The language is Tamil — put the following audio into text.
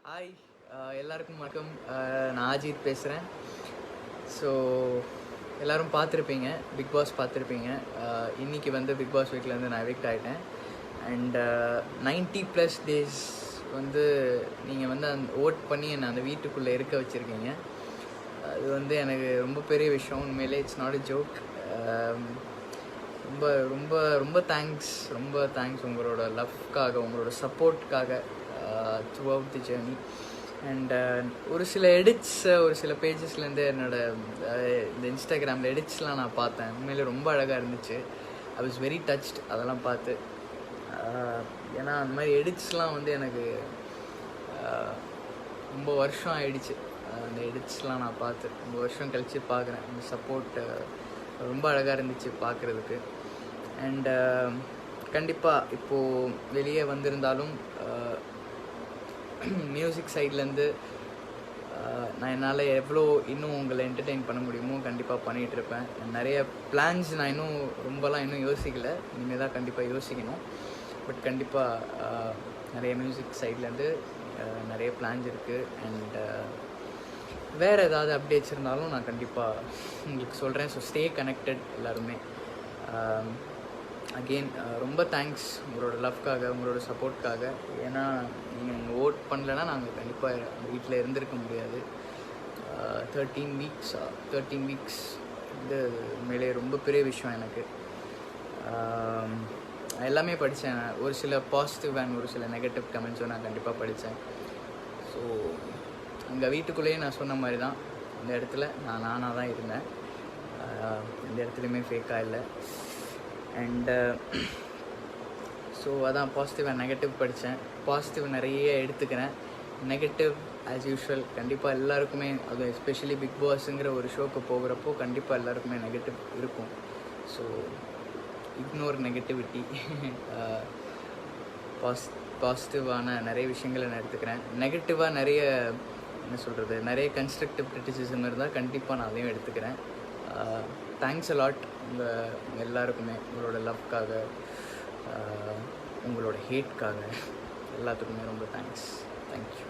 ஹாய், எல்லாருக்கும் வணக்கம். நான் அஜித் பேசுகிறேன். ஸோ எல்லோரும் பார்த்துருப்பீங்க, பிக் பாஸ் பார்த்துருப்பீங்க. இன்றைக்கி வந்து பிக் பாஸ் வீட்டிலேருந்து நான் எவிக்ட் ஆகிட்டேன். அண்ட் 90+ டேஸ் வந்து நீங்கள் வந்து ஓட் பண்ணி என்னை அந்த வீட்டுக்குள்ளே இருக்க வச்சுருக்கீங்க. அது வந்து எனக்கு ரொம்ப பெரிய விஷயம். உண்மையிலே இட்ஸ் நாட் எ ஜோக். ரொம்ப ரொம்ப ரொம்ப தேங்க்ஸ் உங்களோட லவ்க்காக, உங்களோட சப்போர்ட்டுக்காக throughout the journey. And ஒரு சில எடிட்ஸ், ஒரு சில பேஜஸ்லேருந்து என்னோடய இந்த இன்ஸ்டாகிராமில் எடிட்ஸ்லாம் நான் பார்த்தேன். உண்மையிலே ரொம்ப அழகாக இருந்துச்சு. ஐ வாஸ் வெரி டச்ட் அதெல்லாம் பார்த்து. ஏன்னா அந்த மாதிரி எடிட்ஸ்லாம் வந்து எனக்கு ரொம்ப வருஷம் ஆயிடுச்சு. அந்த எடிட்ஸ்லாம் நான் பார்த்து ரொம்ப வருஷம் கழித்து பார்க்குறேன். அந்த சப்போர்ட் ரொம்ப அழகாக இருந்துச்சு பார்க்குறதுக்கு. அண்ட் கண்டிப்பாக இப்போது வெளியே வந்திருந்தாலும் மியூசிக் சைட்லேருந்து நான் என்னால் எவ்வளோ இன்னும் உங்களை என்டர்டெயின் பண்ண முடியுமோ கண்டிப்பாக பண்ணிகிட்ருப்பேன். நிறைய பிளான்ஸ் நான் இன்னும் யோசிக்கலை. இனிமேல் தான் கண்டிப்பாக யோசிக்கணும். பட் கண்டிப்பாக நிறைய மியூசிக் சைட்லேருந்து நிறைய பிளான்ஸ் இருக்குது. அண்ட் வேறு ஏதாவது அப்டேட்ஸ் இருந்தாலும் நான் கண்டிப்பாக உங்களுக்கு சொல்கிறேன். ஸோ ஸ்டே கனெக்டட் எல்லாருமே. அகெயின் ரொம்ப தேங்க்ஸ் உங்களோட லவ்க்காக, உங்களோட சப்போர்ட்காக. ஏன்னா நீங்கள் ஓட் பண்ணலைன்னா நாங்கள் கண்டிப்பாக வீட்டில் இருந்திருக்க முடியாது. 13 வீக்ஸ் வந்து உண்மையிலே ரொம்ப பெரிய விஷயம் எனக்கு. எல்லாமே படித்தேன். ஒரு சில பாசிட்டிவ் அண்ட் ஒரு சில நெகட்டிவ் கமெண்ட்ஸும் நான் கண்டிப்பாக படித்தேன். ஸோ அங்கே வீட்டுக்குள்ளேயே நான் சொன்ன மாதிரி தான், இந்த இடத்துல நான் நானாக தான் இருந்தேன். எந்த இடத்துலையுமே ஃபேக்காக இல்லை. அண்டு ஸோ அதான் பாசிட்டிவ் அண்ட் நெகட்டிவ் படித்தேன். பாசிட்டிவ் நிறைய எடுத்துக்கிறேன். நெகட்டிவ் ஆஸ் யூஷுவல் கண்டிப்பாக எல்லாருக்குமே, அதுவும் எஸ்பெஷலி பிக் பாஸுங்கிற ஒரு ஷோக்கு போகிறப்போ கண்டிப்பாக எல்லாருக்குமே நெகட்டிவ் இருக்கும். So ignore negativity. பாசிட்டிவான நிறைய விஷயங்களை நான் எடுத்துக்கிறேன். நெகட்டிவாக நிறைய நிறைய கன்ஸ்ட்ரக்டிவ் கிரிட்டிசிசம் இருந்தால் கண்டிப்பாக நான் அதையும் எடுத்துக்கிறேன். தேங்க்ஸ் அலாட் உங்கள் எல்லாருக்குமே, உங்களோட லவ்க்காக, உங்களோட ஹேட்காக, எல்லாத்துக்குமே ரொம்ப தேங்க்ஸ். தேங்க்யூ.